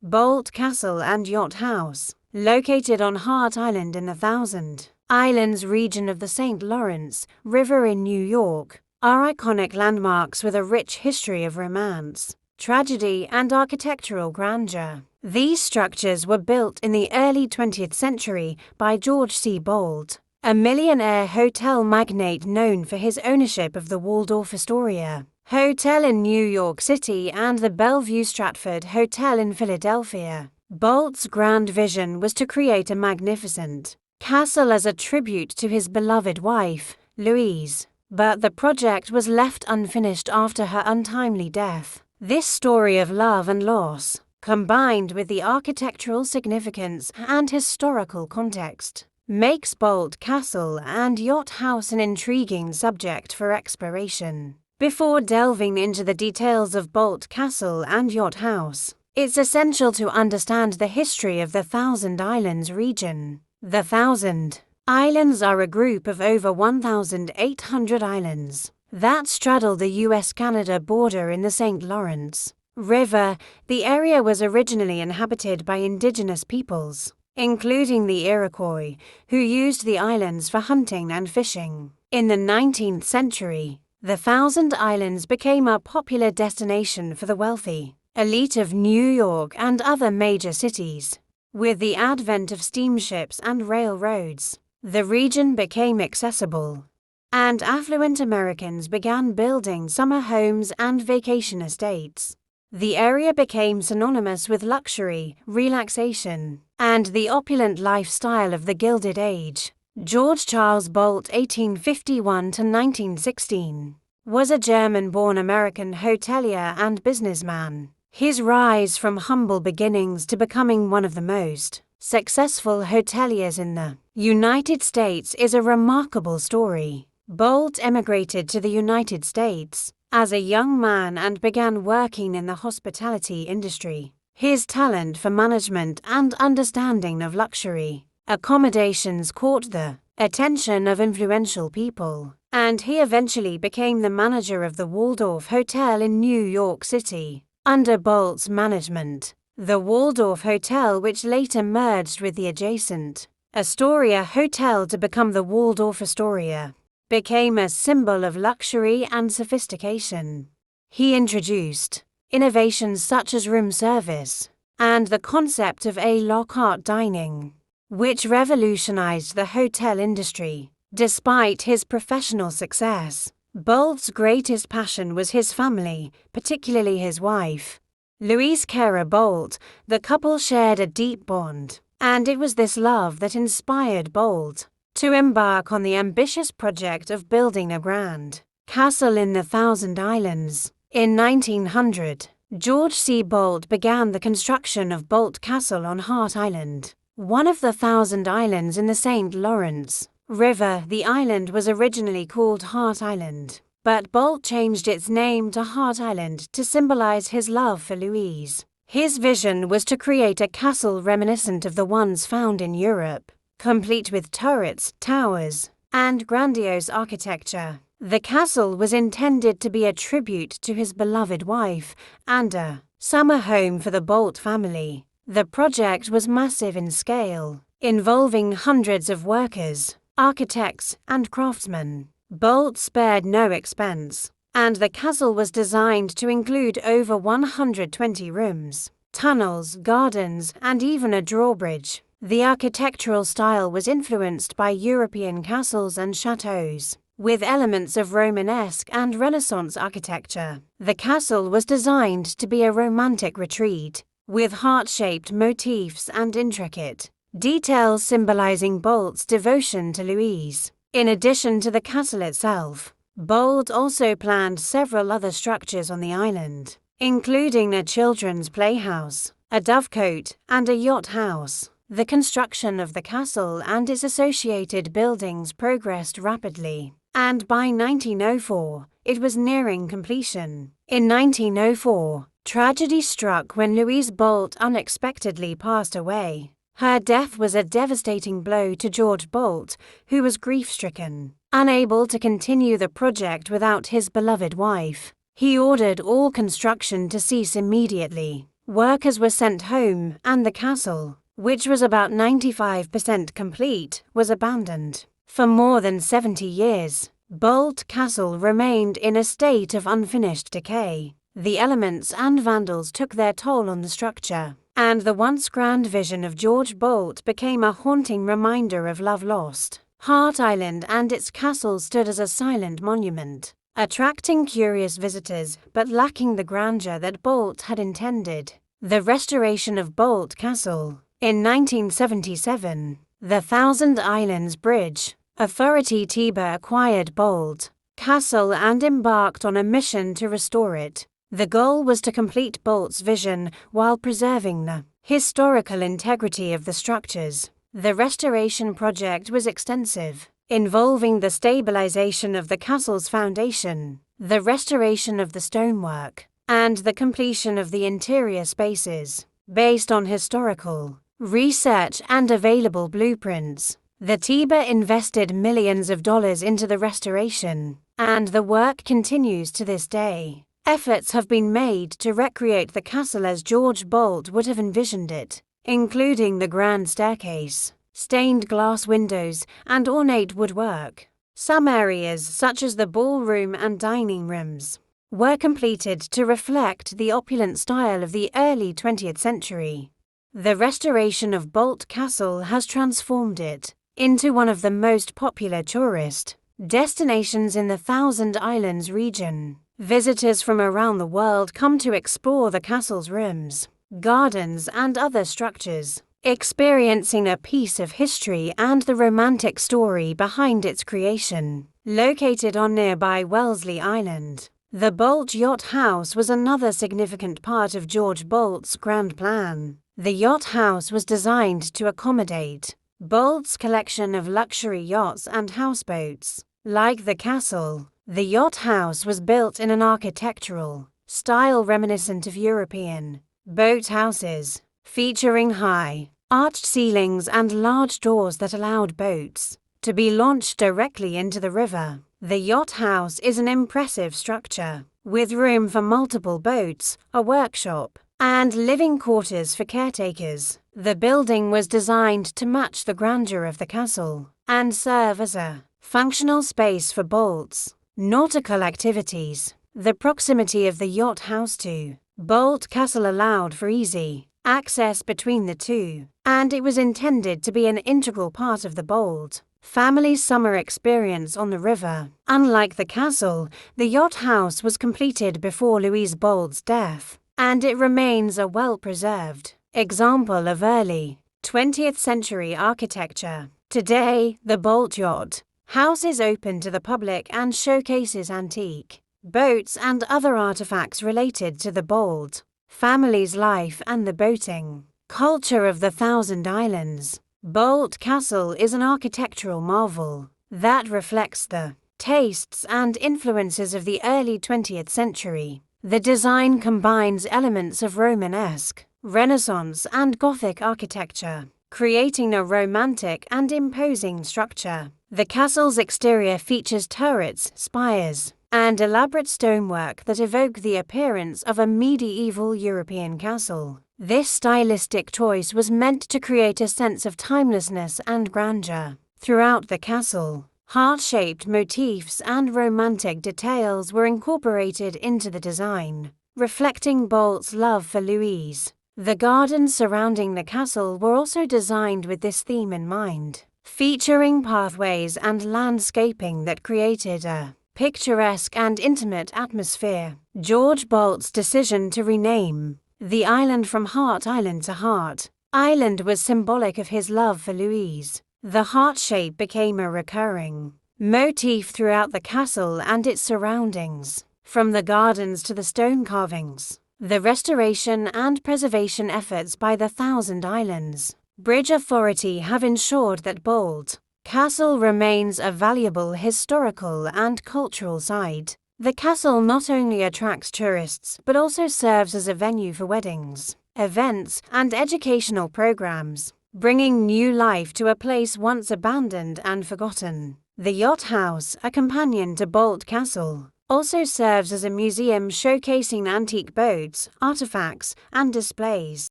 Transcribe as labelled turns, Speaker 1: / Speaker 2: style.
Speaker 1: Boldt Castle and Yacht House, located on Hart Island in the Thousand Islands region of the St. Lawrence River in New York, are iconic landmarks with a rich history of romance, tragedy, and architectural grandeur. These structures were built in the early 20th century by George C. Boldt, a millionaire hotel magnate known for his ownership of the Waldorf Astoria Hotel in New York City and the Bellevue Stratford Hotel in Philadelphia. Boldt's grand vision was to create a magnificent castle as a tribute to his beloved wife, Louise, but the project was left unfinished after her untimely death. This story of love and loss, combined with the architectural significance and historical context, makes Boldt Castle and Yacht House an intriguing subject for exploration. Before delving into the details of Boldt Castle and Yacht House, it's essential to understand the history of the Thousand Islands region. The Thousand Islands are a group of over 1,800 islands that straddle the US-Canada border in the St. Lawrence River. The area was originally inhabited by indigenous peoples, including the Iroquois, who used the islands for hunting and fishing. In the 19th century, the Thousand Islands became a popular destination for the wealthy elite of New York and other major cities. With the advent of steamships and railroads, the region became accessible, and affluent Americans began building summer homes and vacation estates. The area became synonymous with luxury, relaxation, and the opulent lifestyle of the Gilded Age. George Charles Boldt (1851–1916) was a German-born American hotelier and businessman. His rise from humble beginnings to becoming one of the most successful hoteliers in the United States is a remarkable story. Boldt emigrated to the United States as a young man and began working in the hospitality industry. His talent for management and understanding of luxury accommodations caught the attention of influential people, and he eventually became the manager of the Waldorf Hotel in New York City. Under Boldt's management, the Waldorf Hotel, which later merged with the adjacent Astoria Hotel to become the Waldorf Astoria, became a symbol of luxury and sophistication. He introduced innovations such as room service and the concept of a la carte dining, which revolutionized the hotel industry. Despite his professional success, Boldt's greatest passion was his family, particularly his wife, Louise Cara Boldt. The couple shared a deep bond, and it was this love that inspired Boldt to embark on the ambitious project of building a grand castle in the Thousand Islands. In 1900, George C. Boldt began the construction of Boldt Castle on Hart Island, one of the Thousand Islands in the St. Lawrence River. The island was originally called Hart Island, but Boldt changed its name to Hart Island to symbolize his love for Louise. His vision was to create a castle reminiscent of the ones found in Europe, complete with turrets, towers, and grandiose architecture. The castle was intended to be a tribute to his beloved wife and a summer home for the Boldt family. The project was massive in scale, involving hundreds of workers, architects, and craftsmen. Boldt spared no expense, and the castle was designed to include over 120 rooms, tunnels, gardens, and even a drawbridge. The architectural style was influenced by European castles and chateaux, with elements of Romanesque and Renaissance architecture. The castle was designed to be a romantic retreat, with heart-shaped motifs and intricate details symbolizing Boldt's devotion to Louise. In addition to the castle itself, Boldt also planned several other structures on the island, including a children's playhouse, a dovecote, and a yacht house. The construction of the castle and its associated buildings progressed rapidly, and by 1904, it was nearing completion. In 1904, tragedy struck when Louise Boldt unexpectedly passed away. Her death was a devastating blow to George Boldt, who was grief-stricken. Unable to continue the project without his beloved wife, he ordered all construction to cease immediately. Workers were sent home, and the castle, which was about 95% complete, was abandoned. For more than 70 years, Boldt Castle remained in a state of unfinished decay. The elements and vandals took their toll on the structure, and the once grand vision of George Boldt became a haunting reminder of love lost. Hart Island and its castle stood as a silent monument, attracting curious visitors but lacking the grandeur that Boldt had intended. The restoration of Boldt Castle. In 1977, the Thousand Islands Bridge Authority Tiber acquired Boldt Castle and embarked on a mission to restore it. The goal was to complete Boldt's vision while preserving the historical integrity of the structures. The restoration project was extensive, involving the stabilization of the castle's foundation, the restoration of the stonework, and the completion of the interior spaces. Based on historical research and available blueprints, the Tiber invested millions of dollars into the restoration, and the work continues to this day. Efforts have been made to recreate the castle as George Boldt would have envisioned it, including the grand staircase, stained glass windows, and ornate woodwork. Some areas, such as the ballroom and dining rooms, were completed to reflect the opulent style of the early 20th century. The restoration of Boldt Castle has transformed it into one of the most popular tourist destinations in the Thousand Islands region. Visitors from around the world come to explore the castle's rooms, gardens, and other structures, experiencing a piece of history and the romantic story behind its creation. Located on nearby Wellesley Island, the Boldt Yacht House was another significant part of George Boldt's grand plan. The yacht house was designed to accommodate Boldt's collection of luxury yachts and houseboats. Like the castle, the yacht house was built in an architectural style reminiscent of European boat houses, featuring high, arched ceilings and large doors that allowed boats to be launched directly into the river. The yacht house is an impressive structure, with room for multiple boats, a workshop, and living quarters for caretakers. The building was designed to match the grandeur of the castle and serve as a functional space for Boldt's nautical activities. The proximity of the yacht house to Boldt Castle allowed for easy access between the two, and it was intended to be an integral part of the Boldt family's summer experience on the river. Unlike the castle, the yacht house was completed before Louise Boldt's death, and it remains a well-preserved example of early 20th century architecture. Today, the Boldt Yacht House is open to the public and showcases antique boats and other artifacts related to the Boldt family's life and the boating culture of the Thousand Islands. Boldt Castle is an architectural marvel that reflects the tastes and influences of the early 20th century. The design combines elements of Romanesque, Renaissance, and Gothic architecture, creating a romantic and imposing structure. The castle's exterior features turrets, spires, and elaborate stonework that evoke the appearance of a medieval European castle. This stylistic choice was meant to create a sense of timelessness and grandeur. Throughout the castle, heart-shaped motifs and romantic details were incorporated into the design, reflecting Boldt's love for Louise. The gardens surrounding the castle were also designed with this theme in mind, featuring pathways and landscaping that created a picturesque and intimate atmosphere. George Boldt's decision to rename the island from Hart Island to Hart Island was symbolic of his love for Louise. The heart shape became a recurring motif throughout the castle and its surroundings, from the gardens to the stone carvings. The restoration and preservation efforts by the Thousand Islands Bridge Authority have ensured that Boldt Castle remains a valuable historical and cultural site. The castle not only attracts tourists but also serves as a venue for weddings, events, and educational programs, bringing new life to a place once abandoned and forgotten. The Yacht House, a companion to Boldt Castle, also serves as a museum showcasing antique boats, artifacts, and displays.